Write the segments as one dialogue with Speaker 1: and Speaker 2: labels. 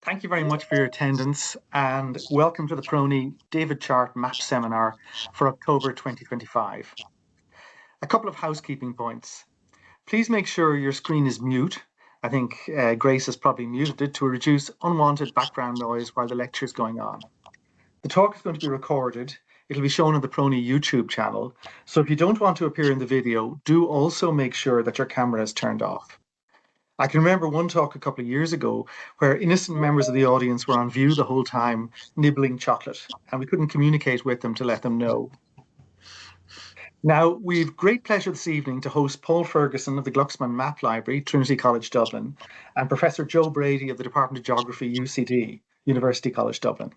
Speaker 1: Thank you very much for your attendance and welcome to the PRONI David Chart Map Seminar for October 2025. A couple of housekeeping points. Please make sure your screen is mute. I think Grace has probably muted it to reduce unwanted background noise while the lecture is going on. The talk is going to be recorded. It'll be shown on the PRONI YouTube channel. So if you don't want to appear in the video, do also make sure that your camera is turned off. I can remember one talk a couple of years ago where innocent members of the audience were on view the whole time, nibbling chocolate, and we couldn't communicate with them to let them know. Now, we've great pleasure this evening to host Paul Ferguson of the Glucksman Map Library, Trinity College, Dublin, and Professor Joe Brady of the Department of Geography, UCD, University College, Dublin.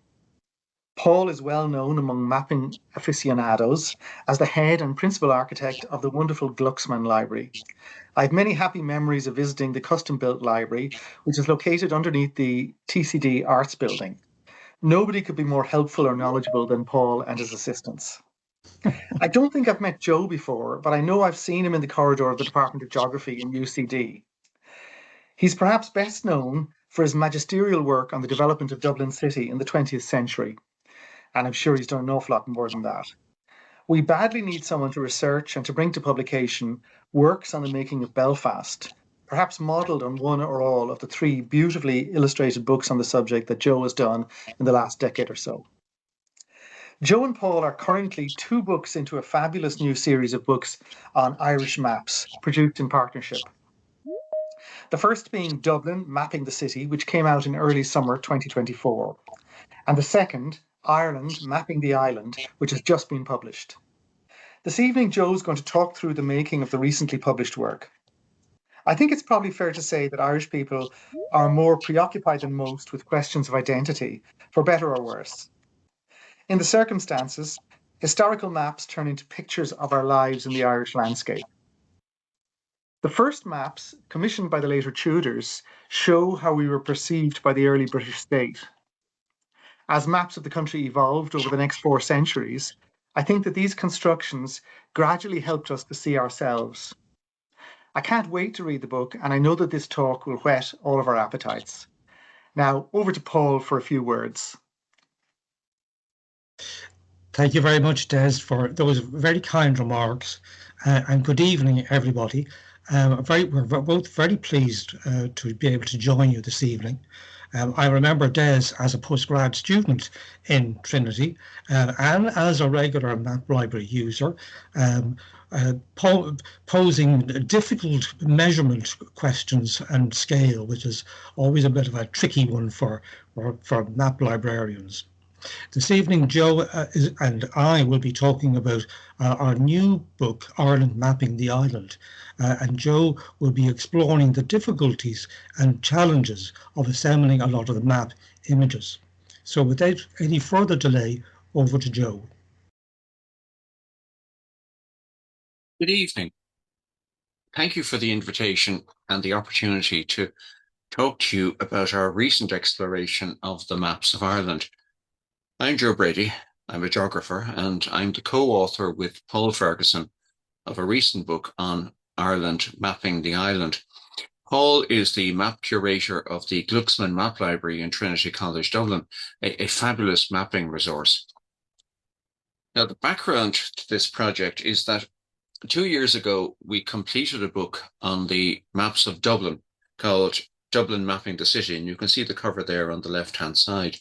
Speaker 1: Paul is well known among mapping aficionados as the head and principal architect of the wonderful Glucksman Library. I have many happy memories of visiting the custom-built library, which is located underneath the TCD Arts Building. Nobody could be more helpful or knowledgeable than Paul and his assistants. I don't think I've met Joe before, but I know I've seen him in the corridor of the Department of Geography in UCD. He's perhaps best known for his magisterial work on the development of Dublin City in the 20th century, and I'm sure he's done an awful lot more than that. We badly need someone to research and to bring to publication works on the making of Belfast, perhaps modelled on one or all of the three beautifully illustrated books on the subject that Joe has done in the last decade or so. Joe and Paul are currently 2 books into a fabulous new series of books on Irish maps, produced in partnership. The first being Dublin, Mapping the City, which came out in early summer 2024, and the second, Ireland, Mapping the Island, which has just been published. This evening, Joe's going to talk through the making of the recently published work. I think it's probably fair to say that Irish people are more preoccupied than most with questions of identity, for better or worse. In the circumstances, historical maps turn into pictures of our lives in the Irish landscape. The first maps, commissioned by the later Tudors, show how we were perceived by the early British state. As maps of the country evolved over the next 4 centuries, I think that these constructions gradually helped us to see ourselves. I can't wait to read the book, and I know that this talk will whet all of our appetites. Now, over to Paul for a few words.
Speaker 2: Thank you very much, Des, for those very kind remarks, and good evening, everybody. We're both very pleased to be able to join you this evening. I remember Des as a postgrad student in Trinity and as a regular map library user, posing difficult measurement questions and scale, which is always a bit of a tricky one for map librarians. This evening, Joe and I will be talking about our new book, Ireland Mapping the Island, and Joe will be exploring the difficulties and challenges of assembling a lot of the map images. So without any further delay, over to Joe.
Speaker 3: Good evening. Thank you for the invitation and the opportunity to talk to you about our recent exploration of the maps of Ireland. I'm Joe Brady, I'm a geographer, and I'm the co-author with Paul Ferguson of a recent book on Ireland, Mapping the Island. Paul is the map curator of the Glucksman Map Library in Trinity College, Dublin, a fabulous mapping resource. Now, the background to this project is that 2 years ago, we completed a book on the maps of Dublin called Dublin Mapping the City, and you can see the cover there on the left-hand side.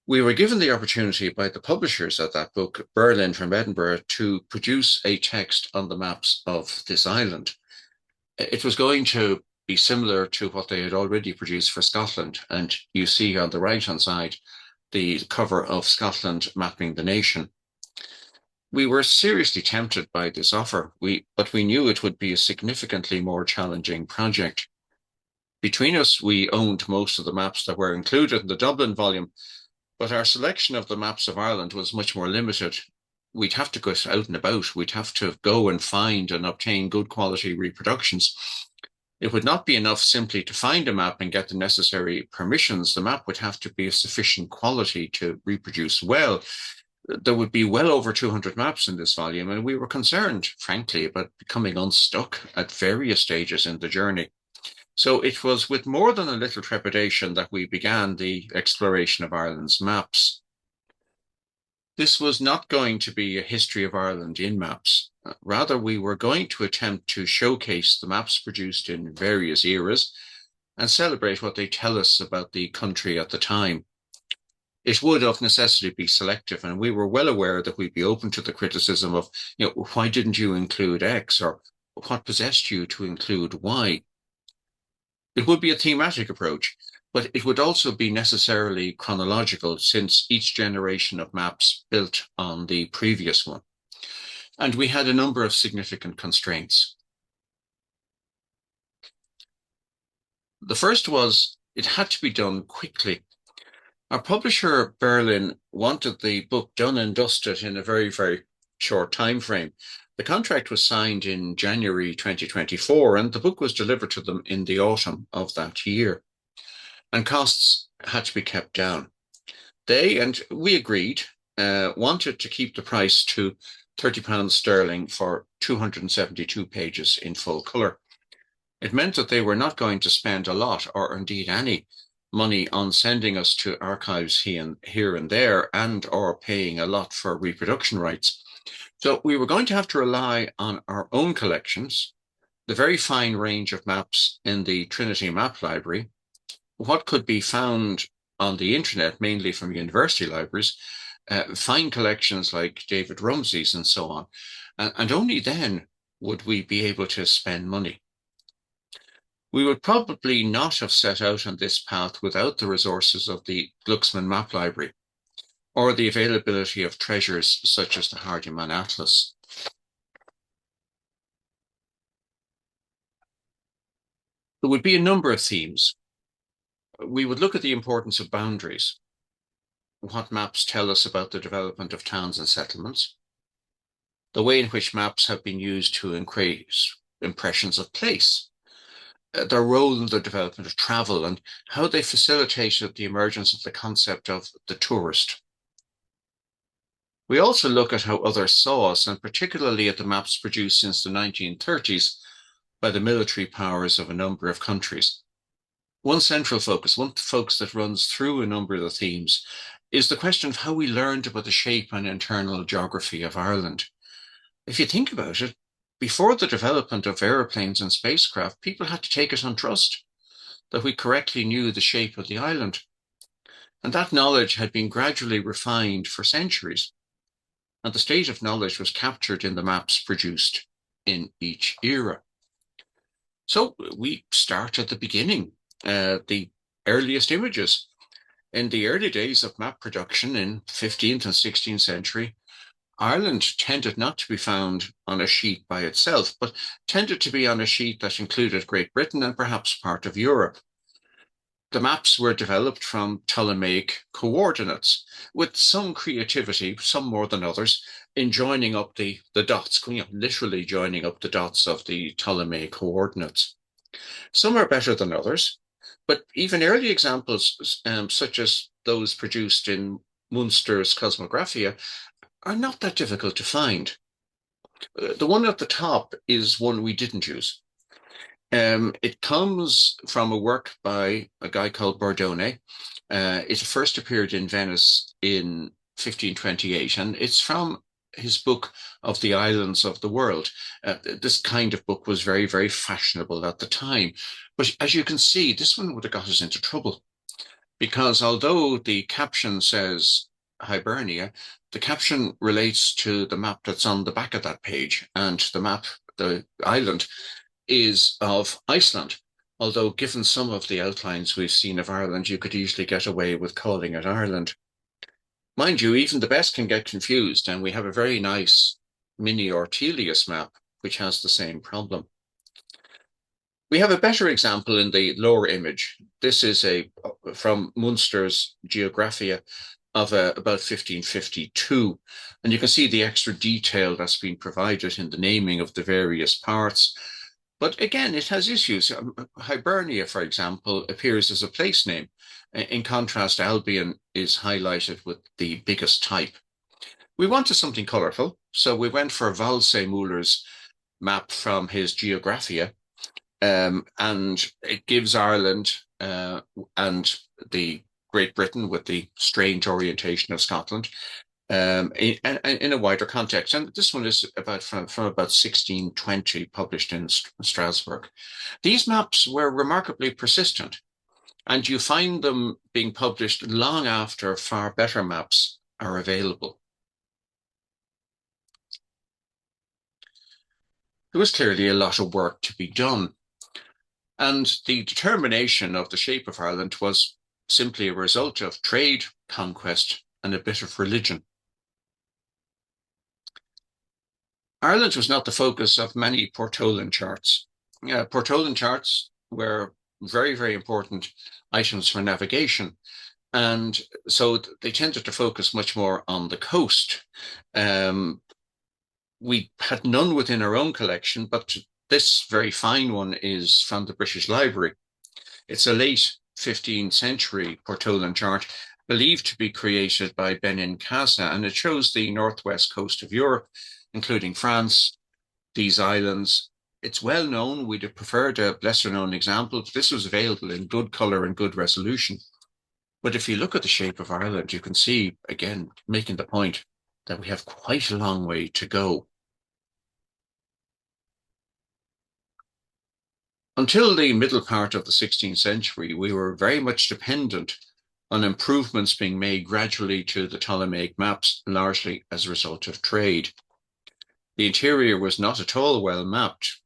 Speaker 3: We were given the opportunity by the publishers of that book, Berlin from Edinburgh, to produce a text on the maps of this island. It was going to be similar to what they had already produced for Scotland, and you see on the right-hand side the cover of Scotland Mapping the Nation. We were seriously tempted by this offer, but we knew it would be a significantly more challenging project. Between us, we owned most of the maps that were included in the Dublin volume, but our selection of the maps of Ireland was much more limited. We'd have to go out and about. We'd have to go and find and obtain good quality reproductions. It would not be enough simply to find a map and get the necessary permissions. The map would have to be of sufficient quality to reproduce well. There would be well over 200 maps in this volume, and we were concerned, frankly, about becoming unstuck at various stages in the journey. So it was with more than a little trepidation that we began the exploration of Ireland's maps. This was not going to be a history of Ireland in maps. Rather, we were going to attempt to showcase the maps produced in various eras and celebrate what they tell us about the country at the time. It would of necessity be selective, and we were well aware that we'd be open to the criticism of, why didn't you include X, or what possessed you to include Y? It would be a thematic approach, but it would also be necessarily chronological, since each generation of maps built on the previous one. And we had a number of significant constraints. The first was it had to be done quickly. Our publisher, Berlin, wanted the book done and dusted in a very, very short time frame. The contract was signed in January 2024, and the book was delivered to them in the autumn of that year. And costs had to be kept down. They, and we agreed, wanted to keep the price to £30 sterling for 272 pages in full colour. It meant that they were not going to spend a lot, or indeed any, money on sending us to archives here and there, and or paying a lot for reproduction rights. So we were going to have to rely on our own collections, the very fine range of maps in the Trinity Map Library, what could be found on the internet, mainly from university libraries, fine collections like David Rumsey's and so on. And only then would we be able to spend money. We would probably not have set out on this path without the resources of the Glucksman Map Library, or the availability of treasures such as the Hardyman Atlas. There would be a number of themes. We would look at the importance of boundaries, what maps tell us about the development of towns and settlements, the way in which maps have been used to increase impressions of place, their role in the development of travel, and how they facilitated the emergence of the concept of the tourist. We also look at how others saw us, and particularly at the maps produced since the 1930s by the military powers of a number of countries. One central focus, one focus that runs through a number of the themes, is the question of how we learned about the shape and internal geography of Ireland. If you think about it, before the development of aeroplanes and spacecraft, people had to take it on trust that we correctly knew the shape of the island. And that knowledge had been gradually refined for centuries. And the state of knowledge was captured in the maps produced in each era. So we start at the beginning, the earliest images. In the early days of map production in 15th and 16th century, Ireland tended not to be found on a sheet by itself, but tended to be on a sheet that included Great Britain and perhaps part of Europe. The maps were developed from Ptolemaic coordinates, with some creativity, some more than others, in joining up the dots, literally joining up the dots of the Ptolemaic coordinates. Some are better than others, but even early examples, such as those produced in Munster's Cosmographia, are not that difficult to find. The one at the top is one we didn't use. It comes from a work by a guy called Bordone. It first appeared in Venice in 1528, and it's from his book of the Islands of the World. This kind of book was very, very fashionable at the time. But as you can see, this one would have got us into trouble, because although the caption says Hibernia, the caption relates to the map that's on the back of that page, and the map, the island, is of Iceland. Although given some of the outlines we've seen of Ireland, you could easily get away with calling it Ireland. Mind you, even the best can get confused, and we have a very nice mini Ortelius map, which has the same problem. We have a better example in the lower image. This is from Munster's Geographia of about 1552. And you can see the extra detail that's been provided in the naming of the various parts. But again, it has issues. Hibernia, for example, appears as a place name. In contrast, Albion is highlighted with the biggest type. We wanted something colourful, so we went for Valse Muller's map from his Geographia. and it gives Ireland and the Great Britain, with the strange orientation of Scotland, in a wider context. And this one is about from about 1620, published in Strasbourg. These maps were remarkably persistent, and you find them being published long after far better maps are available. There was clearly a lot of work to be done, and the determination of the shape of Ireland was simply a result of trade, conquest, and a bit of religion. Ireland was not the focus of many Portolan charts. Portolan charts were very, very important items for navigation, and so they tended to focus much more on the coast. We had none within our own collection, but this very fine one is from the British Library. It's a late 15th century Portolan chart, believed to be created by Benincasa, and it shows the northwest coast of Europe, including France, these islands. It's well known. We'd have preferred a lesser known example. This was available in good colour and good resolution. But if you look at the shape of Ireland, you can see, again, making the point that we have quite a long way to go. Until the middle part of the 16th century, we were very much dependent on improvements being made gradually to the Ptolemaic maps, largely as a result of trade. The interior was not at all well mapped.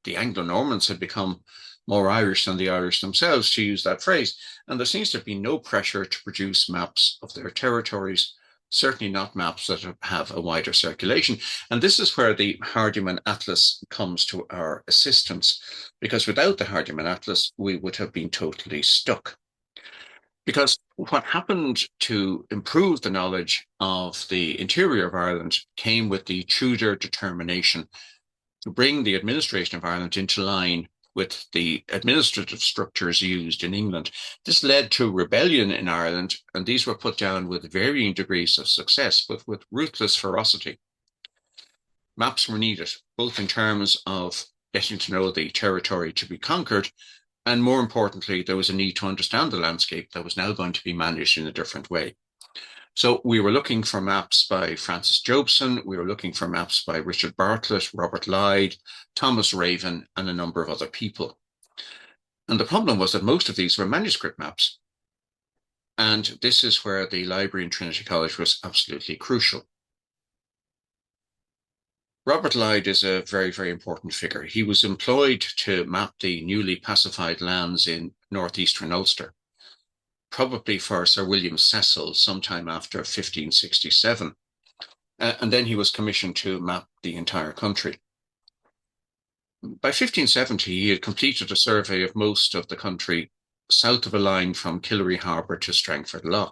Speaker 3: The Anglo-Normans had become more Irish than the Irish themselves, to use that phrase, and there seems to be no pressure to produce maps of their territories, certainly not maps that have a wider circulation. And this is where the Hardiman Atlas comes to our assistance, because without the Hardiman Atlas, we would have been totally stuck. Because what happened to improve the knowledge of the interior of Ireland came with the Tudor determination to bring the administration of Ireland into line with the administrative structures used in England. This led to rebellion in Ireland, and these were put down with varying degrees of success, but with ruthless ferocity. Maps were needed, both in terms of getting to know the territory to be conquered, and more importantly, there was a need to understand the landscape that was now going to be managed in a different way. So we were looking for maps by Francis Jobson, we were looking for maps by Richard Bartlett, Robert Lyde, Thomas Raven, and a number of other people. And the problem was that most of these were manuscript maps. And this is where the library in Trinity College was absolutely crucial. Robert Lyde is a very, very important figure. He was employed to map the newly pacified lands in northeastern Ulster, probably for Sir William Cecil sometime after 1567. And then he was commissioned to map the entire country. By 1570, he had completed a survey of most of the country south of a line from Killary Harbour to Strangford Lough.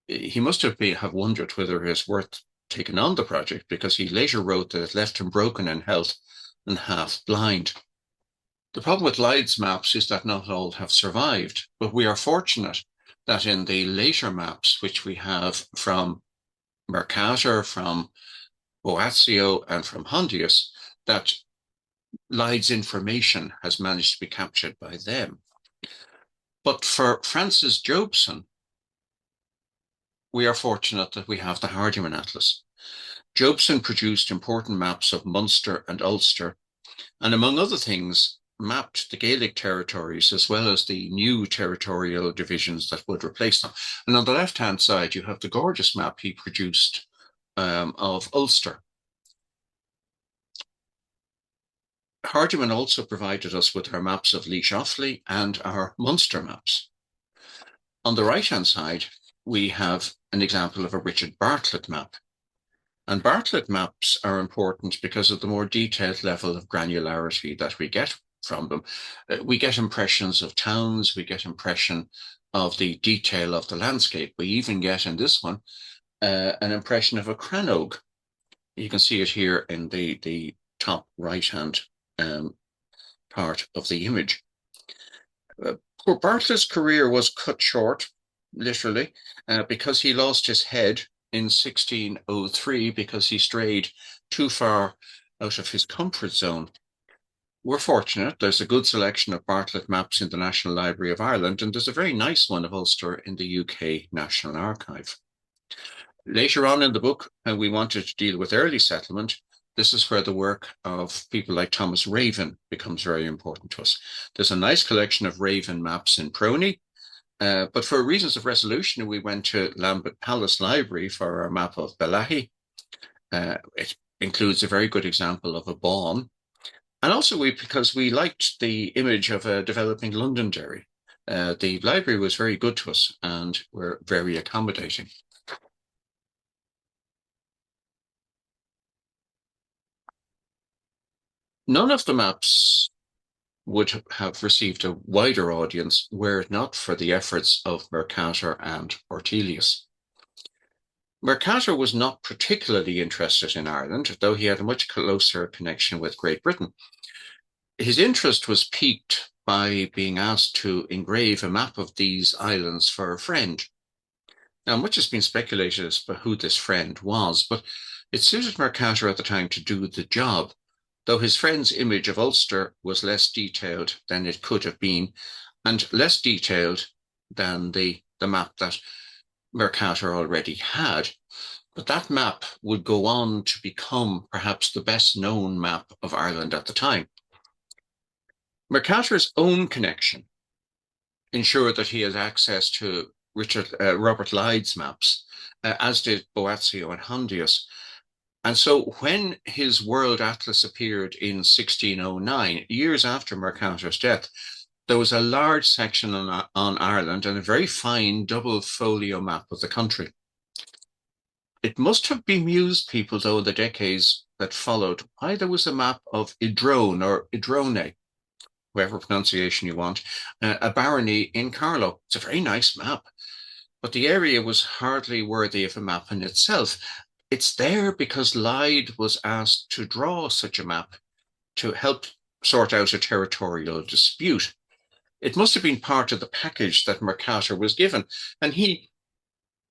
Speaker 3: He must have wondered whether it was worth taking on the project, because he later wrote that it left him broken in health and half blind. The problem with Lyde's maps is that not all have survived, but we are fortunate that in the later maps, which we have from Mercator, from Boazio, and from Hondius, that Lyde's information has managed to be captured by them. But for Francis Jobson, we are fortunate that we have the Hardiman Atlas. Jobson produced important maps of Munster and Ulster, and among other things, mapped the Gaelic territories as well as the new territorial divisions that would replace them. And on the left-hand side, you have the gorgeous map he produced of Ulster. Hardiman also provided us with our maps of Laois Offaly and our Munster maps. On the right-hand side, we have an example of a Richard Bartlett map. And Bartlett maps are important because of the more detailed level of granularity that we get from them. We get impressions of towns, we get impression of the detail of the landscape. We even get in this one an impression of a crannog. You can see it here in the top right-hand part of the image. Poor Bartlett's career was cut short, literally, because he lost his head in 1603 because he strayed too far out of his comfort zone. we're fortunate. There's a good selection of Bartlett maps in the National Library of Ireland, and there's a very nice one of Ulster in the UK National Archive. Later on in the book, we wanted to deal with early settlement. This is where the work of people like Thomas Raven becomes very important to us. There's a nice collection of Raven maps in PRONI, but for reasons of resolution, we went to Lambeth Palace Library for our map of Bellaghy. It includes a very good example of a bawn. And also because we liked the image of a developing Londonderry. The library was very good to us and were very accommodating. None of the maps would have received a wider audience were it not for the efforts of Mercator and Ortelius. Mercator was not particularly interested in Ireland, though he had a much closer connection with Great Britain. His interest was piqued by being asked to engrave a map of these islands for a friend. Now, much has been speculated as to who this friend was, but it suited Mercator at the time to do the job, though his friend's image of Ulster was less detailed than it could have been, and less detailed than the map that Mercator already had. But that map would go on to become perhaps the best known map of Ireland at the time. Mercator's own connection ensured that he had access to Robert Lyde's maps, as did Boazio and Hondius. And so when his World Atlas appeared in 1609, years after Mercator's death, there was a large section on Ireland and a very fine double folio map of the country. It must have bemused people, though, in the decades that followed, why there was a map of Idrone or Idrone, whatever pronunciation you want, a barony in Carlow. It's a very nice map, but the area was hardly worthy of a map in itself. It's there because Lyde was asked to draw such a map to help sort out a territorial dispute. It must have been part of the package that Mercator was given, and he,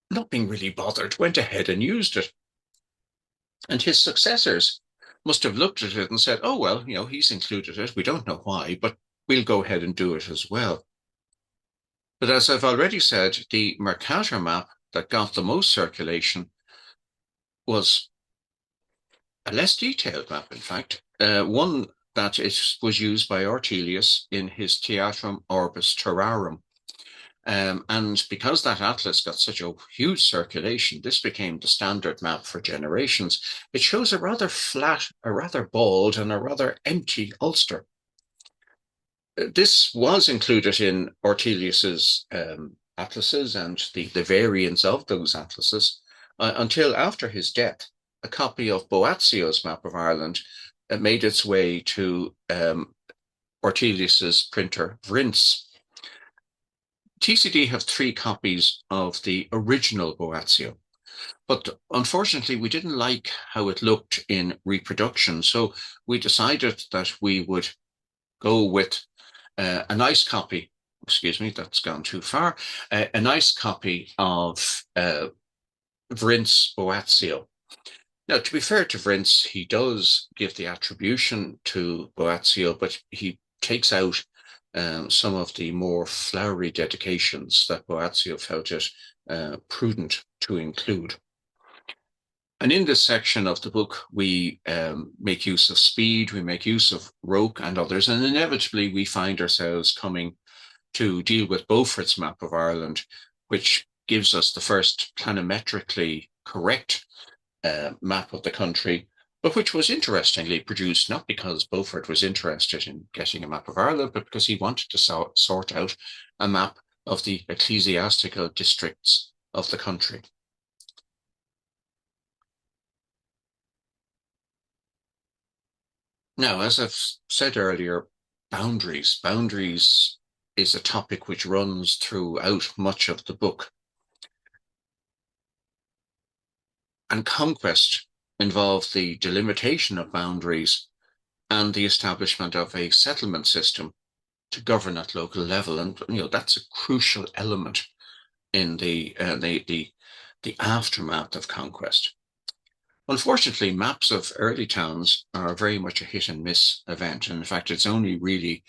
Speaker 3: not being really bothered, went ahead and used it. And his successors must have looked at it and said, oh, well, he's included it. We don't know why, but we'll go ahead and do it as well. But as I've already said, the Mercator map that got the most circulation was a less detailed map, in fact, one that was used by Ortelius in his Theatrum Orbis Terrarum. And because that atlas got such a huge circulation, this became the standard map for generations. It shows a rather flat, a rather bald, and a rather empty Ulster. This was included in Ortelius's atlases and the variants of those atlases until after his death. A copy of Boazio's map of Ireland made its way to Ortelius's printer, Vrints. TCD have 3 copies of the original Boazio, but unfortunately we didn't like how it looked in reproduction, so we decided that we would go with a nice copy, excuse me, that's gone too far, a nice copy of Vrints Boazio. Now, to be fair to Vrints, he does give the attribution to Boazio, but he takes out some of the more flowery dedications that Boazio felt it prudent to include. And in this section of the book, we make use of Speed, we make use of Roke and others, and inevitably we find ourselves coming to deal with Beaufort's map of Ireland, which gives us the first planimetrically correct map of the country, but which was interestingly produced not because Beaufort was interested in getting a map of Ireland, but because he wanted to sort out a map of the ecclesiastical districts of the country. Now, as I've said earlier, boundaries. Boundaries is a topic which runs throughout much of the book. And conquest involved the delimitation of boundaries and the establishment of a settlement system to govern at local level. And that's a crucial element in the aftermath of conquest. Unfortunately, maps of early towns are very much a hit and miss event. And in fact, it's only really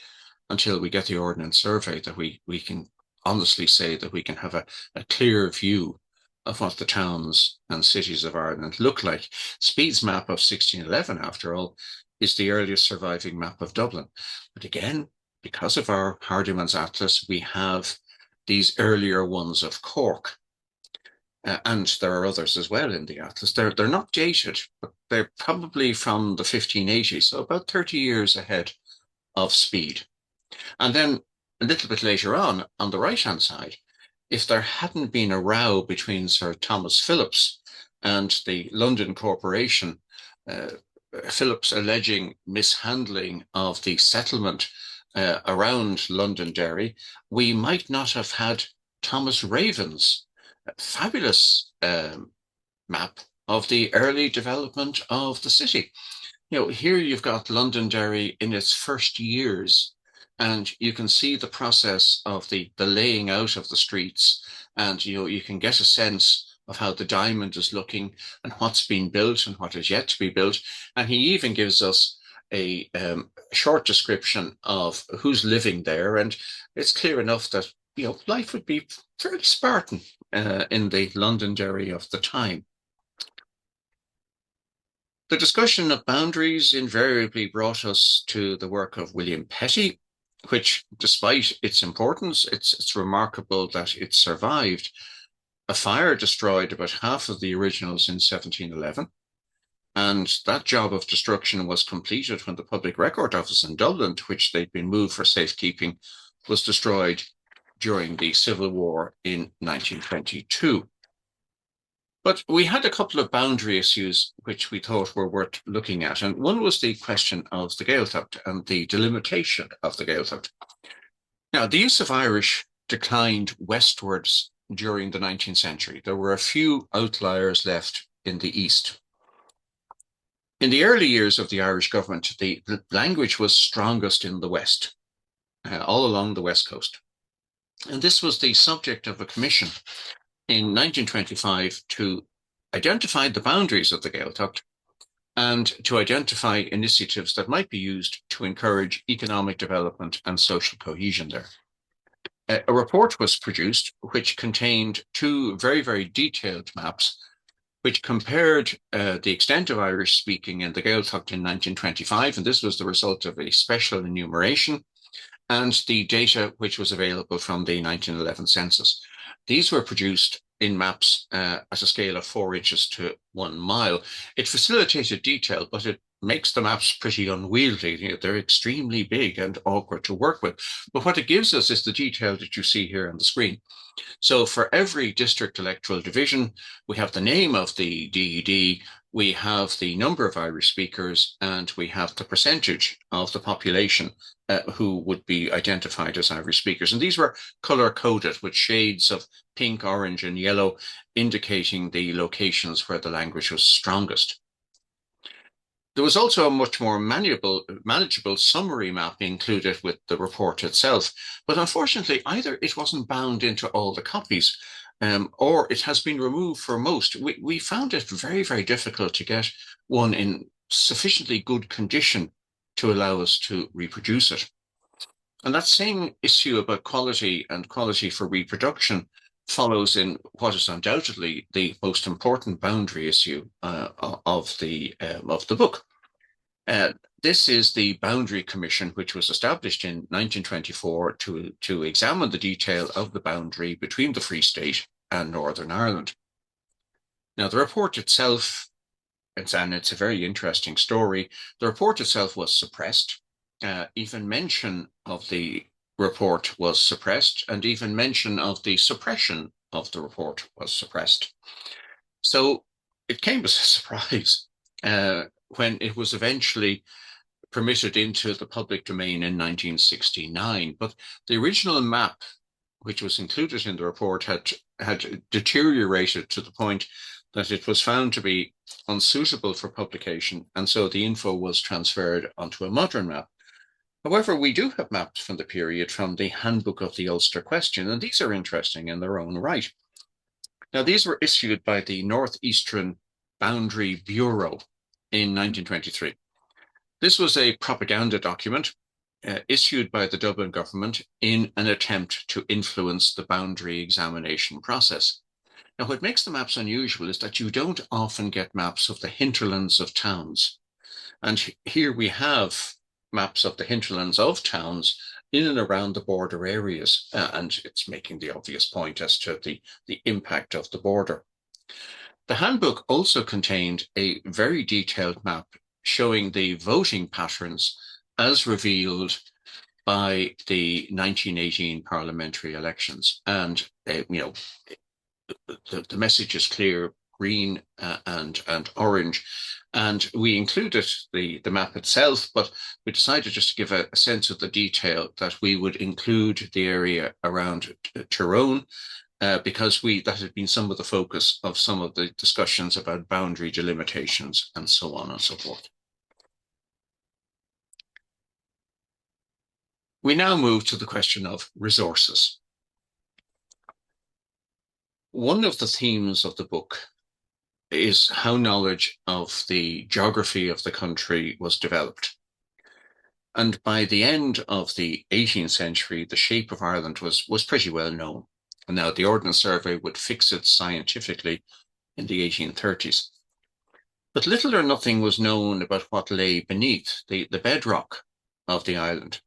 Speaker 3: until we get the Ordnance Survey that we can honestly say that we can have a clear view of what the towns and cities of Ireland look like. Speed's map of 1611, after all, is the earliest surviving map of Dublin. But again, because of our Hardiman's Atlas, we have these earlier ones of Cork. And there are others as well in the Atlas. They're not dated, but they're probably from the 1580s, so about 30 years ahead of Speed. And then a little bit later on the right-hand side, if there hadn't been a row between Sir Thomas Phillips and the London Corporation, Phillips alleging mishandling of the settlement around Londonderry, we might not have had Thomas Raven's fabulous map of the early development of the city. Here you've got Londonderry in its first years, and you can see the process of the laying out of the streets, and you can get a sense of how the diamond is looking and what's been built and what is yet to be built. And he even gives us a short description of who's living there, and it's clear enough that life would be fairly Spartan in the Londonderry of the time. The discussion of boundaries invariably brought us to the work of William Petty, which, despite its importance, it's remarkable that it survived. A fire destroyed about half of the originals in 1711, and that job of destruction was completed when the Public Record Office in Dublin, to which they'd been moved for safekeeping, was destroyed during the Civil War in 1922. But we had a couple of boundary issues which we thought were worth looking at. And one was the question of the Gaeltacht and the delimitation of the Gaeltacht. Now, the use of Irish declined westwards during the 19th century. There were a few outliers left in the east. In the early years of the Irish government, the language was strongest in the west, all along the west coast. And this was the subject of a commission in 1925 to identify the boundaries of the Gaeltacht and to identify initiatives that might be used to encourage economic development and social cohesion there. A report was produced which contained two very, very detailed maps which compared the extent of Irish speaking in the Gaeltacht in 1925, and this was the result of a special enumeration, and the data which was available from the 1911 census. These were produced in maps at a scale of 4 inches to 1 mile. It facilitated detail, but it makes the maps pretty unwieldy. They're extremely big and awkward to work with. But what it gives us is the detail that you see here on the screen. So for every district electoral division, we have the name of the DED, we have the number of Irish speakers, and we have the percentage of the population who would be identified as Irish speakers. And these were color-coded with shades of pink, orange, and yellow, indicating the locations where the language was strongest. There was also a much more manageable summary map included with the report itself, but unfortunately, either it wasn't bound into all the copies, or it has been removed for most. We found it very, very difficult to get one in sufficiently good condition to allow us to reproduce it. And that same issue about quality and quality for reproduction follows in what is undoubtedly the most important boundary issue of the book. This is the Boundary Commission, which was established in 1924 to examine the detail of the boundary between the Free State and Northern Ireland. Now, the report itself, it's a very interesting story. The report itself was suppressed. Even mention of the report was suppressed, and even mention of the suppression of the report was suppressed. So it came as a surprise when it was eventually permitted into the public domain in 1969. But the original map, which was included in the report, had deteriorated to the point that it was found to be unsuitable for publication, and so the info was transferred onto a modern map. However, we do have maps from the period from the Handbook of the Ulster Question, and these are interesting in their own right. Now, these were issued by the Northeastern Boundary Bureau in 1923. This was a propaganda document issued by the Dublin government in an attempt to influence the boundary examination process. Now, what makes the maps unusual is that you don't often get maps of the hinterlands of towns. And here we have maps of the hinterlands of towns in and around the border areas. And it's making the obvious point as to the impact of the border. The handbook also contained a very detailed map showing the voting patterns as revealed by the 1918 parliamentary elections. And, the message is clear, green and orange. And we included the map itself, but we decided just to give a sense of the detail that we would include the area around Tyrone, because that had been some of the focus of some of the discussions about boundary delimitations and so on and so forth. We now move to the question of resources. One of the themes of the book is how knowledge of the geography of the country was developed. And by the end of the 18th century, the shape of Ireland was pretty well known. And now the Ordnance Survey would fix it scientifically in the 1830s. But little or nothing was known about what lay beneath the bedrock of the island.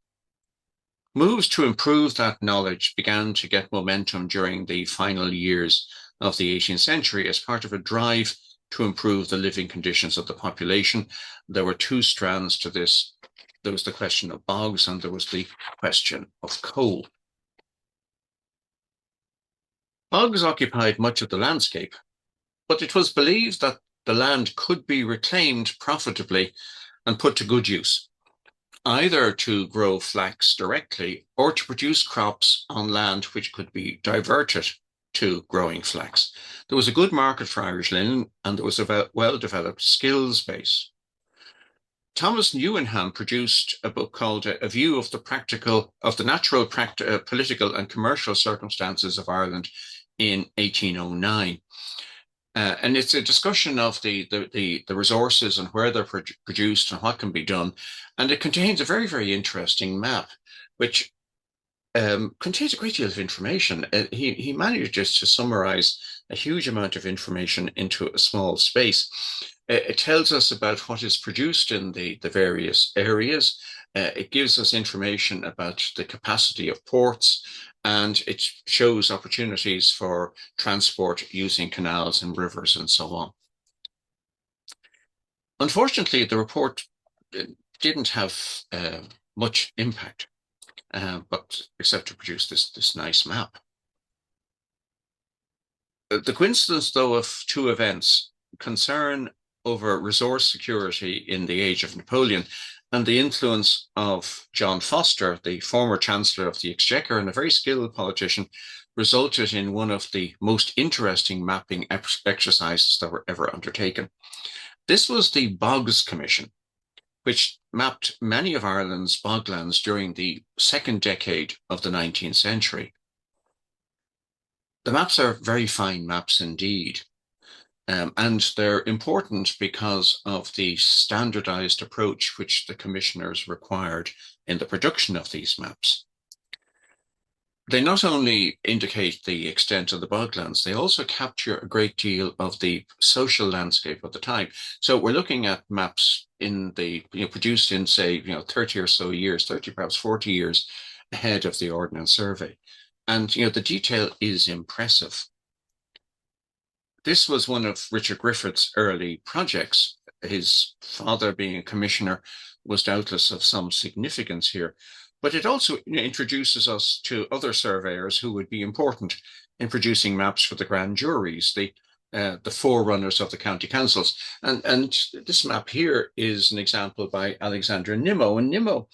Speaker 3: Moves to improve that knowledge began to get momentum during the final years of the 18th century as part of a drive to improve the living conditions of the population. There were two strands to this. There was the question of bogs and there was the question of coal. Bogs occupied much of the landscape, but it was believed that the land could be reclaimed profitably and put to good use, either to grow flax directly or to produce crops on land which could be diverted to growing flax. There was a good market for Irish linen and there was a well-developed skills base. Thomas Newenham produced a book called A View of the Natural, Political and Commercial Circumstances of Ireland in 1809. And it's a discussion of the resources and where they're produced and what can be done. And it contains a very, very interesting map, which contains a great deal of information. He manages to summarize a huge amount of information into a small space. It tells us about what is produced in the various areas. It gives us information about the capacity of ports, and it shows opportunities for transport using canals and rivers and so on. Unfortunately, the report didn't have much impact, but except to produce this nice map. The coincidence, though, of two events, concern over resource security in the age of Napoleon and the influence of John Foster, the former Chancellor of the Exchequer and a very skilled politician, resulted in one of the most interesting mapping exercises that were ever undertaken. This was the Bogs Commission, which mapped many of Ireland's boglands during the second decade of the 19th century. The maps are very fine maps indeed. And they're important because of the standardized approach which the commissioners required in the production of these maps. They not only indicate the extent of the boglands, they also capture a great deal of the social landscape of the time. So we're looking at maps produced in, say, 30 or so years, 30, perhaps 40 years ahead of the Ordnance Survey. And, the detail is impressive. This was one of Richard Griffith's early projects. His father, being a commissioner, was doubtless of some significance here. But it also introduces us to other surveyors who would be important in producing maps for the grand juries, the forerunners of the county councils. And this map here is an example by Alexander Nimmo. And Nimmo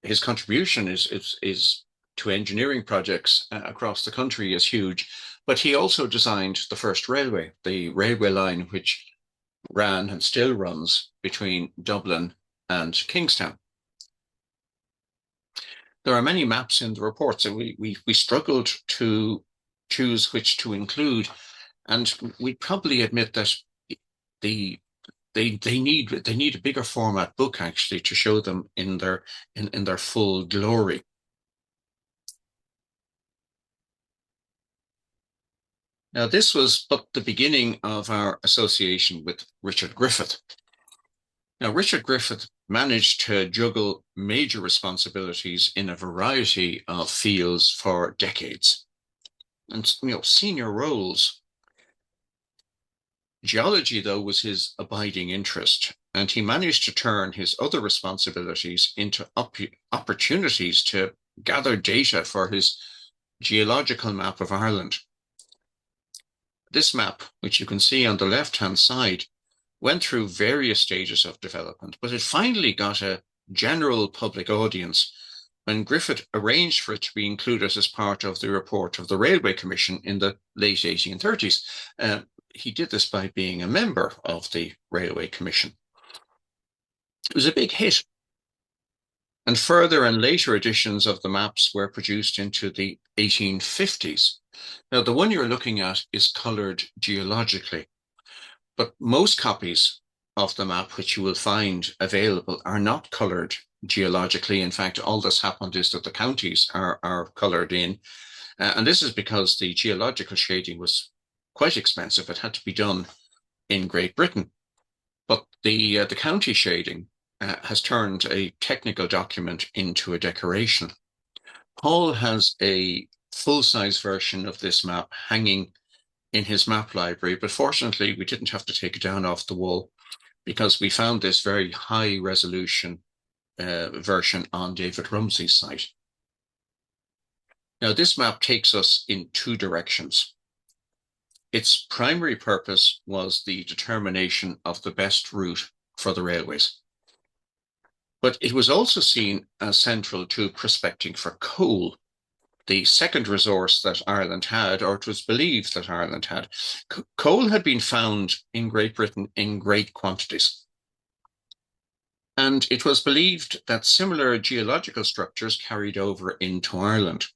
Speaker 3: his contribution is to engineering projects across the country is huge. But he also designed the first railway, the railway line which ran and still runs between Dublin and Kingstown. There are many maps in the report, so we struggled to choose which to include. And we'd probably admit that they need a bigger format book actually to show them in their full glory. Now, this was but the beginning of our association with Richard Griffith. Now, Richard Griffith managed to juggle major responsibilities in a variety of fields for decades, and senior roles. Geology, though, was his abiding interest, and he managed to turn his other responsibilities into opportunities to gather data for his geological map of Ireland. This map, which you can see on the left-hand side, went through various stages of development, but it finally got a general public audience when Griffith arranged for it to be included as part of the report of the Railway Commission in the late 1830s. He did this by being a member of the Railway Commission. It was a big hit, and further and later editions of the maps were produced into the 1850s. Now, the one you're looking at is coloured geologically, but most copies of the map which you will find available are not coloured geologically. In fact, all that's happened is that the counties are coloured in, and this is because the geological shading was quite expensive. It had to be done in Great Britain, but the county shading has turned a technical document into a decoration. Paul has a full-size version of this map hanging in his map library, but fortunately we didn't have to take it down off the wall because we found this very high resolution version on David Rumsey's site. Now, this map takes us in two directions. Its primary purpose was the determination of the best route for the railways, but it was also seen as central to prospecting for coal, the second resource that Ireland had, or it was believed that Ireland had. Coal had been found in Great Britain in great quantities, and it was believed that similar geological structures carried over into Ireland.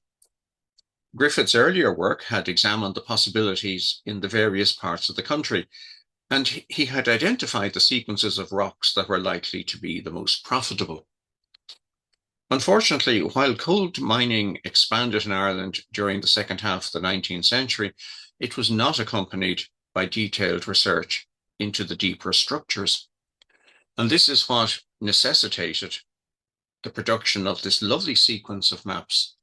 Speaker 3: Griffith's earlier work had examined the possibilities in the various parts of the country, and he had identified the sequences of rocks that were likely to be the most profitable. Unfortunately, while coal mining expanded in Ireland during the second half of the 19th century, it was not accompanied by detailed research into the deeper structures. And this is what necessitated the production of this lovely sequence of maps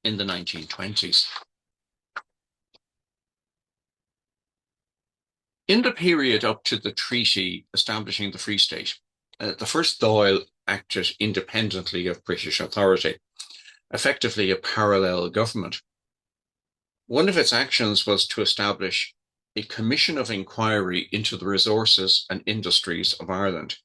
Speaker 3: in the 1920s. In the period up to the treaty establishing the Free State, the first Dáil acted independently of British authority, effectively a parallel government. One of its actions was to establish a commission of inquiry into the resources and industries of Ireland.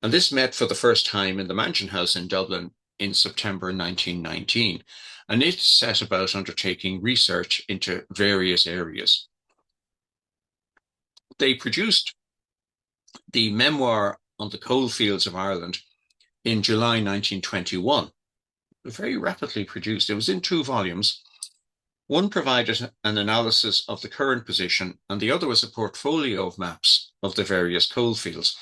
Speaker 3: And this met for the first time in the Mansion House in Dublin in September 1919, and it set about undertaking research into various areas. They produced the memoir on the coalfields of Ireland in July 1921, very rapidly produced. It was in 2 volumes. One provided an analysis of the current position, and the other was a portfolio of maps of the various coalfields.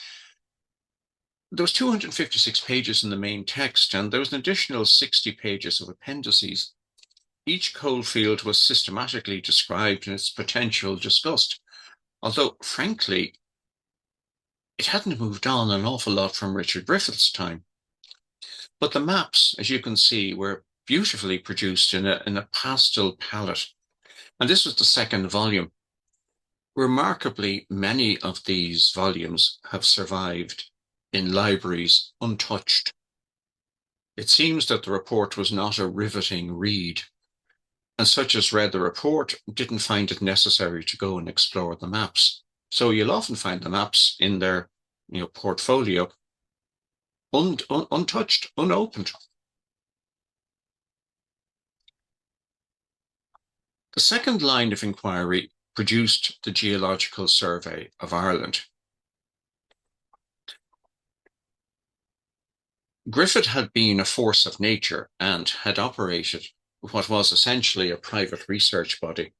Speaker 3: There was 256 pages in the main text, and there was an additional 60 pages of appendices. Each coalfield was systematically described and its potential discussed, although, frankly, it hadn't moved on an awful lot from Richard Griffith's time. But the maps, as you can see, were beautifully produced in a pastel palette. And this was the second volume. Remarkably, many of these volumes have survived in libraries untouched. It seems that the report was not a riveting read, and such as read the report didn't find it necessary to go and explore the maps. So you'll often find the maps in their portfolio untouched, unopened. The second line of inquiry produced the Geological Survey of Ireland. Griffith had been a force of nature and had operated what was essentially a private research body.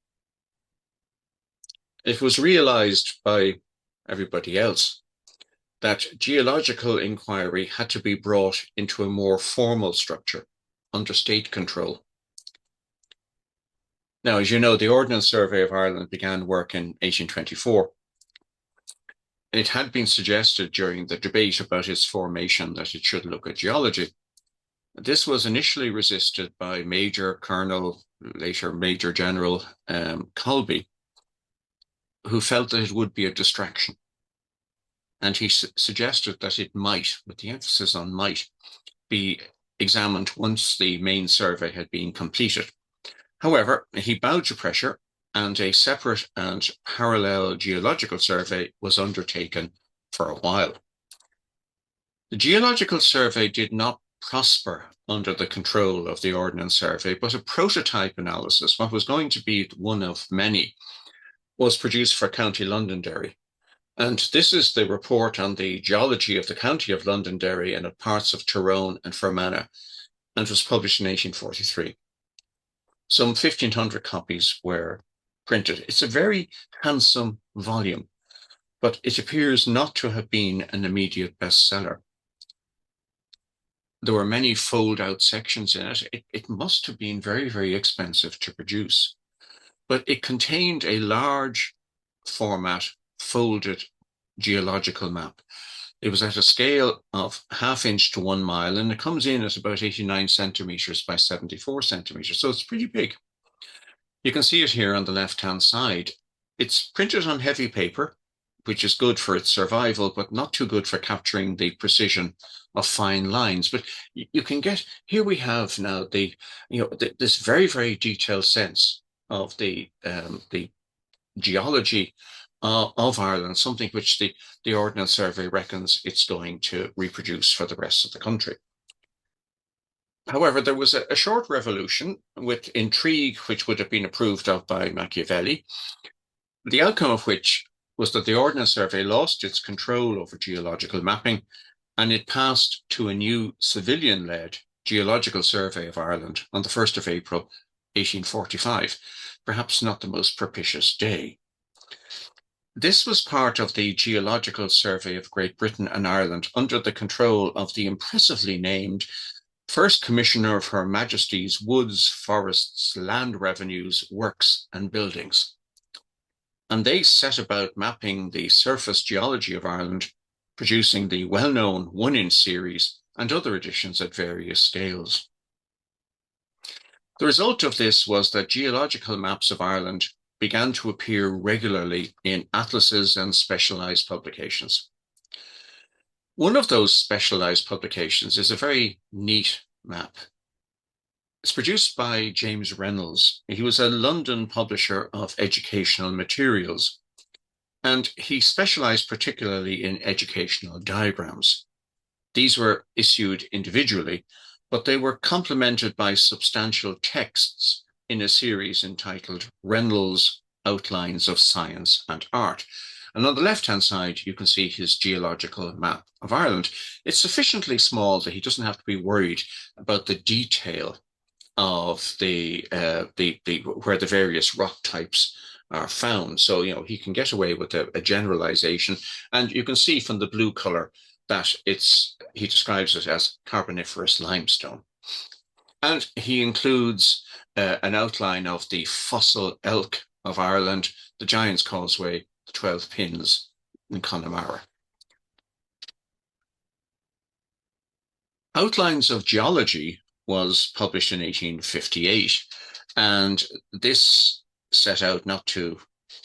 Speaker 3: it was realized by everybody else that geological inquiry had to be brought into a more formal structure under state control. Now, as you know, the Ordnance Survey of Ireland began work in 1824. It had been suggested during the debate about its formation that it should look at geology. This was initially resisted by Major Colonel, later Major General Colby, who felt that it would be a distraction. And he suggested that it might, with the emphasis on might, be examined once the main survey had been completed. However, he bowed to pressure, and a separate and parallel geological survey was undertaken for a while. The Geological Survey did not prosper under the control of the Ordnance Survey, but a prototype analysis, what was going to be one of many, was produced for County Londonderry. And this is the report on the geology of the County of Londonderry and of parts of Tyrone and Fermanagh, and was published in 1843. Some 1,500 copies were printed. It's a very handsome volume, but it appears not to have been an immediate bestseller. There were many fold-out sections in it. It must have been very, very expensive to produce, but it contained a large format folded geological map. It was at a scale of 1/2 inch to 1 mile, and it comes in at about 89 centimeters by 74 centimeters. So it's pretty big. You can see it here on the left-hand side. It's printed on heavy paper, which is good for its survival, but not too good for capturing the precision of fine lines. But you can get, here we have now this very, very detailed sense of the geology of Ireland, something which the Ordnance Survey reckons it's going to reproduce for the rest of the country. However, there was a short revolution with intrigue, which would have been approved of by Machiavelli, the outcome of which was that the Ordnance Survey lost its control over geological mapping, and it passed to a new civilian-led Geological Survey of Ireland on the 1st of April, 1845, perhaps not the most propitious day. This was part of the Geological Survey of Great Britain and Ireland under the control of the impressively named First Commissioner of Her Majesty's Woods, Forests, Land Revenues, Works and Buildings. And they set about mapping the surface geology of Ireland, producing the well-known 1-inch series and other editions at various scales. The result of this was that geological maps of Ireland began to appear regularly in atlases and specialized publications. One of those specialized publications is a very neat map. It's produced by James Reynolds. He was a London publisher of educational materials, and he specialized particularly in educational diagrams. These were issued individually, but they were complemented by substantial texts in a series entitled Reynolds' Outlines of Science and Art. And on the left-hand side, you can see his geological map of Ireland. It's sufficiently small that he doesn't have to be worried about the detail of where the various rock types are found. So, he can get away with a generalization. And you can see from the blue color that he describes it as Carboniferous limestone. And he includes an outline of the fossil elk of Ireland, the Giant's Causeway, the 12 Pins in Connemara. Outlines of Geology was published in 1858, and this set out not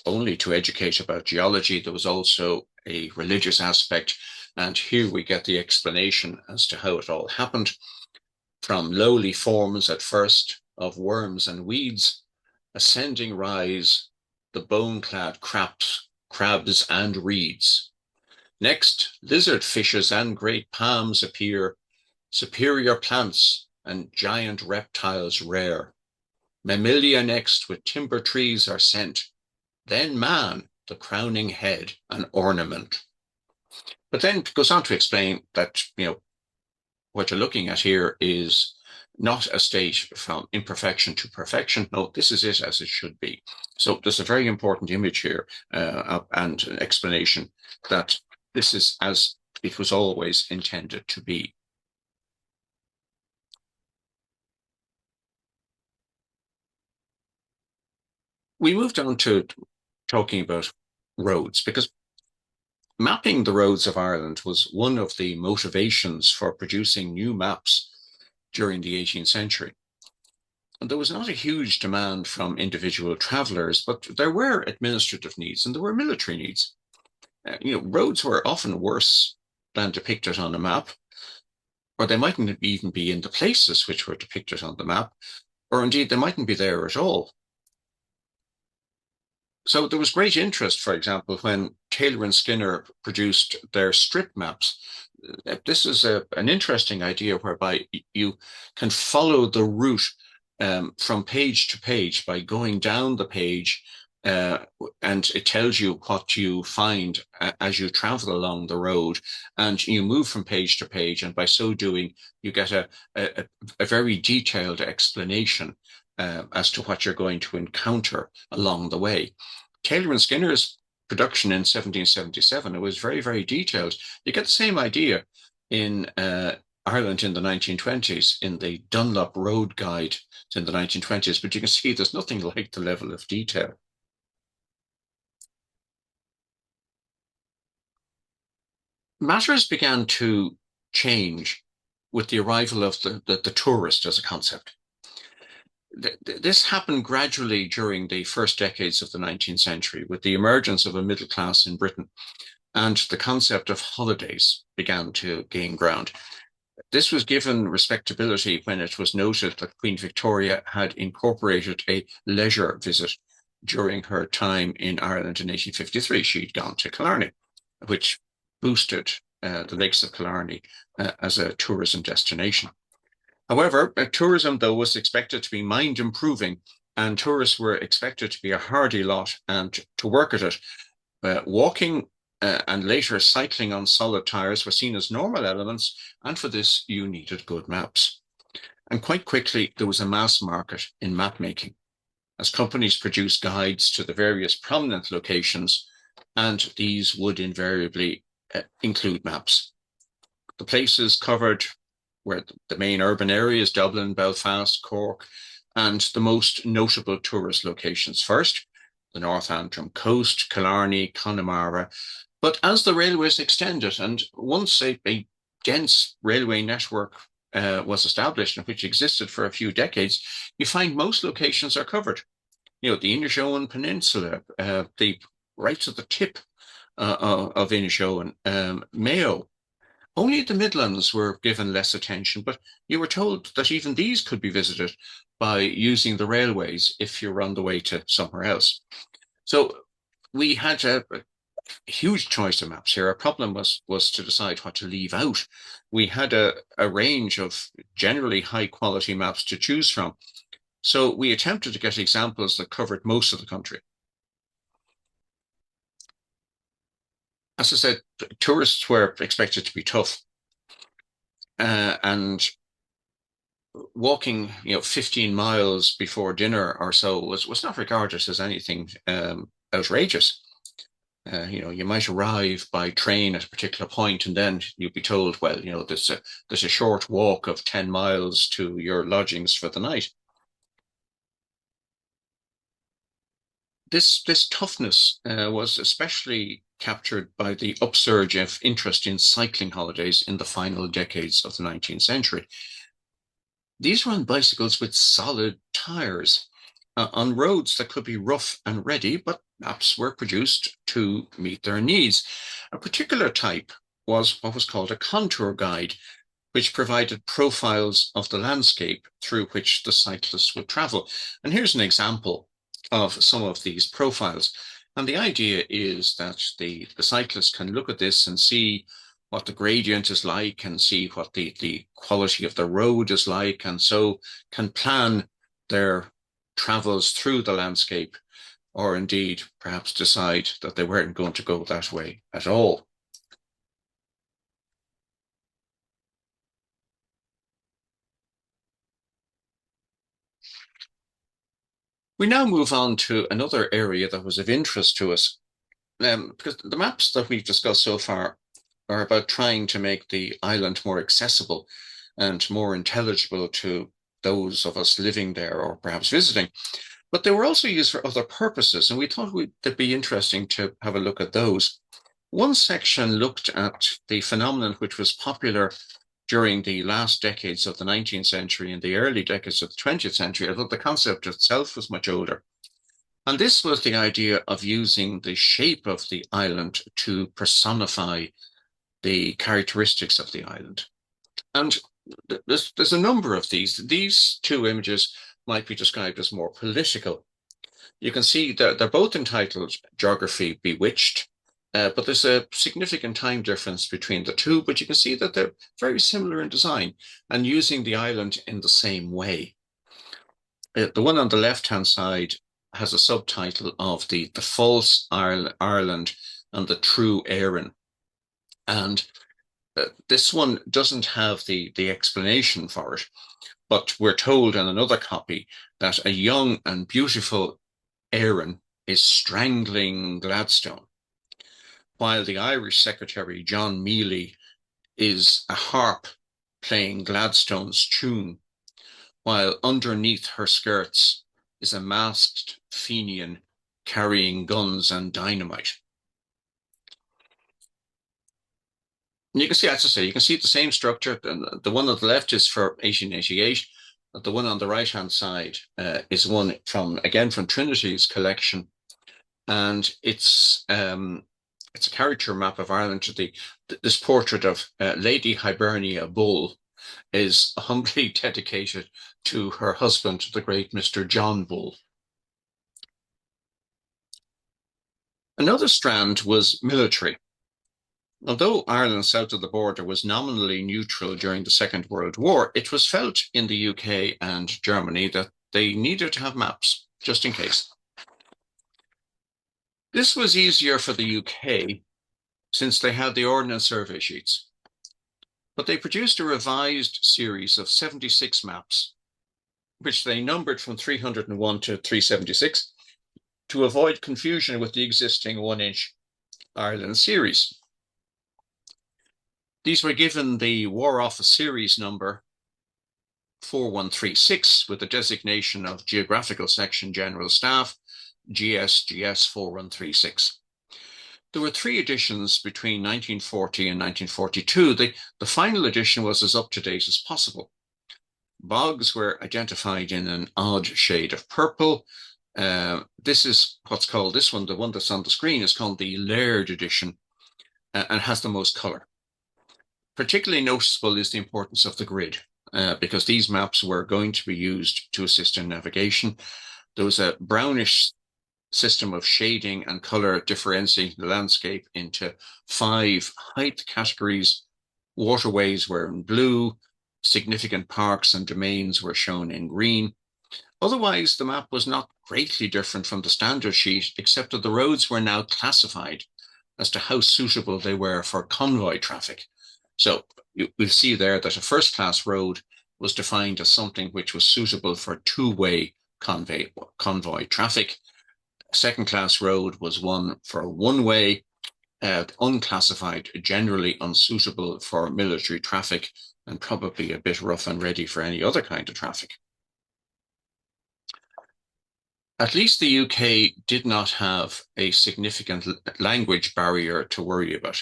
Speaker 3: only to educate about geology, there was also a religious aspect, and here we get the explanation as to how it all happened. From lowly forms at first of worms and weeds, ascending rise the bone-clad crabs and reeds. Next, lizard fishes and great palms appear, superior plants and giant reptiles rare. Mammalia next with timber trees are sent, then man, the crowning head and ornament. But then it goes on to explain that, what you're looking at here is not a state from imperfection to perfection. No, this is it as it should be. So there's a very important image here and an explanation that this is as it was always intended to be. We moved on to talking about roads, because mapping the roads of Ireland was one of the motivations for producing new maps during the 18th century. And there was not a huge demand from individual travellers, but there were administrative needs and there were military needs. Roads were often worse than depicted on a map, or they mightn't even be in the places which were depicted on the map, or indeed they mightn't be there at all. So there was great interest, for example, when Taylor and Skinner produced their strip maps. This is an interesting idea whereby you can follow the route from page to page by going down the page, and it tells you what you find as you travel along the road, and you move from page to page, and by so doing you get a very detailed explanation as to what you're going to encounter along the way. Taylor and Skinner's production in 1777, it was very, very detailed. You get the same idea in Ireland in the 1920s, in the Dunlop Road Guide in the 1920s, but you can see there's nothing like the level of detail. Matters began to change with the arrival of the tourist as a concept. This happened gradually during the first decades of the 19th century, with the emergence of a middle class in Britain, and the concept of holidays began to gain ground. This was given respectability when it was noted that Queen Victoria had incorporated a leisure visit during her time in Ireland in 1853. She'd gone to Killarney, which boosted the Lakes of Killarney as a tourism destination. However, tourism, though, was expected to be mind improving, and tourists were expected to be a hardy lot and to work at it. Walking and later cycling on solid tires were seen as normal elements, and for this you needed good maps. And quite quickly there was a mass market in map making, as companies produced guides to the various prominent locations, and these would invariably include maps. The places covered were the main urban areas: Dublin, Belfast, Cork, and the most notable tourist locations. First, the North Antrim coast, Killarney, Connemara. But as the railways extended, and once a dense railway network was established, and which existed for a few decades, you find most locations are covered. The Inishowen Peninsula, right to the tip of Inishowen, Mayo. Only the Midlands were given less attention, but you were told that even these could be visited by using the railways if you're on the way to somewhere else. So we had a huge choice of maps here. Our problem was to decide what to leave out. We had a range of generally high quality maps to choose from. So we attempted to get examples that covered most of the country. As I said, tourists were expected to be tough, and walking 15 miles before dinner or so was not regarded as anything outrageous. You might arrive by train at a particular point, and then you'd be told, well, there's a short walk of 10 miles to your lodgings for the night. This toughness was especially captured by the upsurge of interest in cycling holidays in the final decades of the 19th century. These were on bicycles with solid tires on roads that could be rough and ready, but maps were produced to meet their needs. A particular type was what was called a contour guide, which provided profiles of the landscape through which the cyclists would travel. And here's an example of some of these profiles. And the idea is that the cyclist can look at this and see what the gradient is like, and see what the quality of the road is like, and so can plan their travels through the landscape, or indeed perhaps decide that they weren't going to go that way at all. We now move on to another area that was of interest to us, because the maps that we've discussed so far are about trying to make the island more accessible and more intelligible to those of us living there or perhaps visiting. But they were also used for other purposes, and we thought it'd be interesting to have a look at those. One section looked at the phenomenon which was popular during the last decades of the 19th century and the early decades of the 20th century, although the concept itself was much older. And this was the idea of using the shape of the island to personify the characteristics of the island. And there's a number of these. These two images might be described as more political. You can see that they're both entitled Geography Bewitched, but there's a significant time difference between the two, but you can see that they're very similar in design and using the island in the same way. The one on the left-hand side has a subtitle of the false Ireland and the true Éireann. And this one doesn't have the explanation for it, but we're told in another copy that a young and beautiful Éireann is strangling Gladstone, while the Irish Secretary, John Mealy, is a harp playing Gladstone's tune, while underneath her skirts is a masked Fenian carrying guns and dynamite. And you can see, as I say, you can see the same structure. The one on the left is for 1888. The one on the right-hand side is one from Trinity's collection. And it's a caricature map of Ireland. This portrait of Lady Hibernia Bull is humbly dedicated to her husband, the great Mr. John Bull. Another strand was military. Although Ireland south of the border was nominally neutral during the Second World War, it was felt in the UK and Germany that they needed to have maps, just in case. This was easier for the UK since they had the Ordnance Survey sheets. But they produced a revised series of 76 maps, which they numbered from 301 to 376 to avoid confusion with the existing 1-inch Ireland series. These were given the War Office series number 4136 with the designation of Geographical Section General Staff, GSGS 4136. There were 3 editions between 1940 and 1942. The final edition was as up-to-date as possible. Bogs were identified in an odd shade of purple. This is what's called, the one that's on the screen is called the Laird edition and has the most colour. Particularly noticeable is the importance of the grid, because these maps were going to be used to assist in navigation. There was a brownish system of shading and colour differentiating the landscape into 5 height categories. Waterways were in blue, significant parks and domains were shown in green. Otherwise, the map was not greatly different from the standard sheet, except that the roads were now classified as to how suitable they were for convoy traffic. So we'll see there that a first-class road was defined as something which was suitable for 2-way convoy traffic. A second-class road was one for 1-way, unclassified, generally unsuitable for military traffic, and probably a bit rough and ready for any other kind of traffic. At least the UK did not have a significant language barrier to worry about.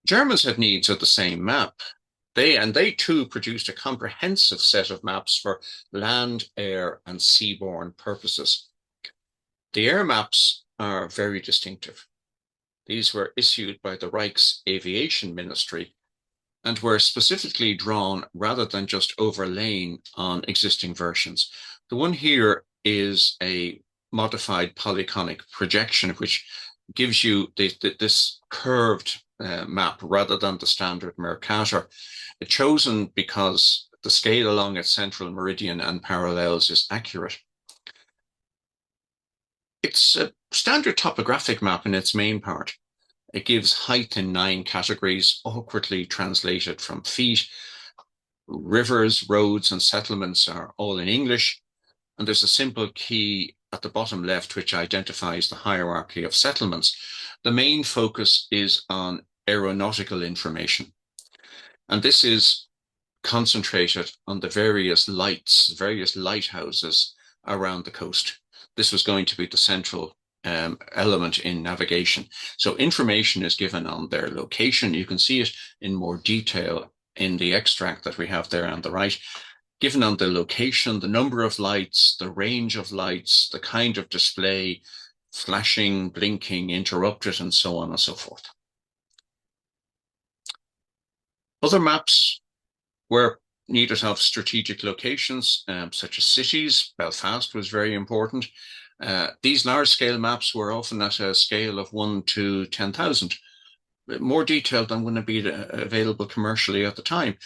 Speaker 3: Germans had needs of the same map. They too produced a comprehensive set of maps for land, air, and seaborne purposes. The air maps are very distinctive. These were issued by the Reich's Aviation Ministry and were specifically drawn rather than just overlaying on existing versions. The one here is a modified polyconic projection, which gives you this curved map rather than the standard Mercator. It's chosen because the scale along its central meridian and parallels is accurate. It's a standard topographic map in its main part. It gives height in 9 categories, awkwardly translated from feet. Rivers, roads, and settlements are all in English, and there's a simple key at the bottom left, which identifies the hierarchy of settlements, the main focus is on aeronautical information. And this is concentrated on the various lighthouses around the coast. This was going to be the central element in navigation. So information is given on their location. You can see it in more detail in the extract that we have there on the right, given on the location, the number of lights, the range of lights, the kind of display, flashing, blinking, interrupted, and so on and so forth. Other maps were needed of strategic locations, such as cities. Belfast was very important. These large-scale maps were often at a scale of 1 to 10,000, more detailed than would be available commercially at the time,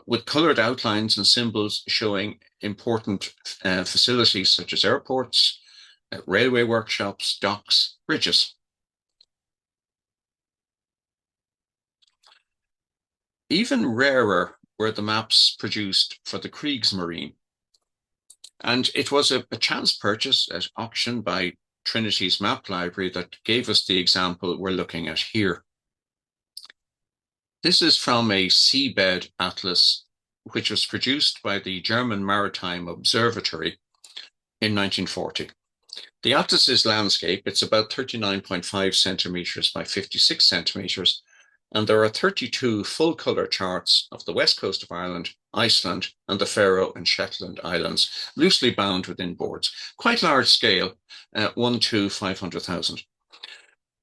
Speaker 3: with coloured outlines and symbols showing important facilities such as airports, railway workshops, docks, bridges. Even rarer were the maps produced for the Kriegsmarine. And it was a chance purchase at auction by Trinity's map library that gave us the example we're looking at here. This is from a seabed atlas, which was produced by the German Maritime Observatory in 1940. The atlas's landscape, it's about 39.5 centimeters by 56 centimeters, and there are 32 full-colour charts of the west coast of Ireland, Iceland, and the Faroe and Shetland Islands, loosely bound within boards. Quite large scale, 1 to 500,000.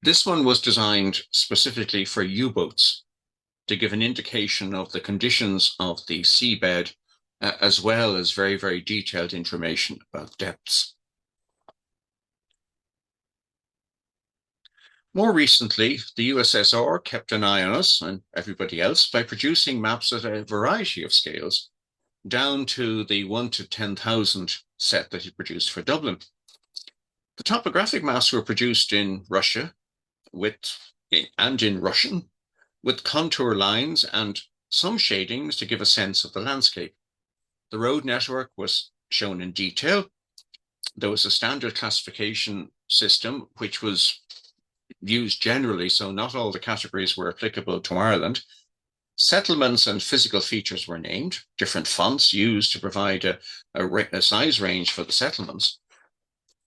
Speaker 3: This one was designed specifically for U-boats to give an indication of the conditions of the seabed, as well as very, very detailed information about depths. More recently, the USSR kept an eye on us and everybody else by producing maps at a variety of scales, down to the 1 to 10,000 set that he produced for Dublin. The topographic maps were produced in Russia and in Russian, with contour lines and some shadings to give a sense of the landscape. The road network was shown in detail. There was a standard classification system, which was used generally, so not all the categories were applicable to Ireland. Settlements and physical features were named, different fonts used to provide a size range for the settlements.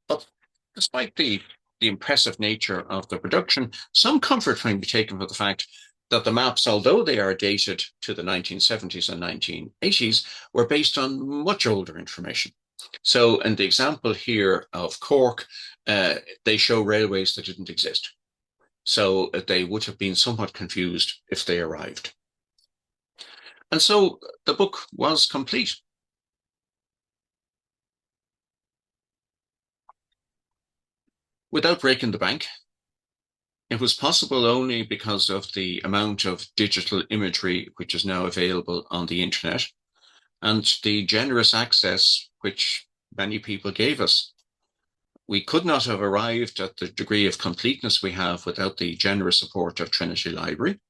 Speaker 3: But despite the impressive nature of the production, some comfort can be taken for the fact that the maps, although they are dated to the 1970s and 1980s, were based on much older information. So in the example here of Cork, they show railways that didn't exist. So they would have been somewhat confused if they arrived. And so the book was complete. Without breaking the bank, it was possible only because of the amount of digital imagery which is now available on the internet and the generous access which many people gave us. We could not have arrived at the degree of completeness we have without the generous support of Trinity Library.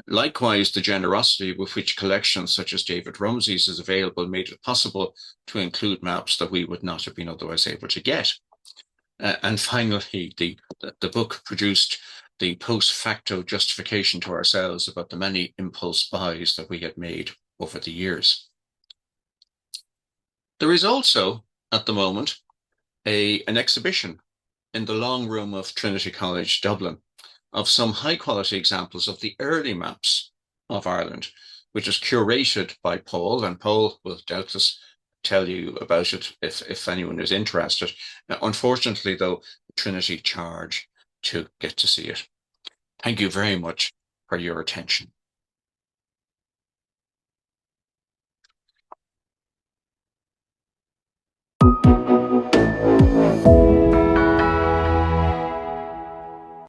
Speaker 3: Likewise, the generosity with which collections such as David Rumsey's is available made it possible to include maps that we would not have been otherwise able to get. And finally, the book produced the post facto justification to ourselves about the many impulse buys that we had made over the years. There is also, at the moment, an exhibition in the long room of Trinity College, Dublin, of some high-quality examples of the early maps of Ireland, which is curated by Paul, and Paul will doubtless tell you about it if anyone is interested. Unfortunately, though, Trinity charge to get to see it. Thank you very much for your attention.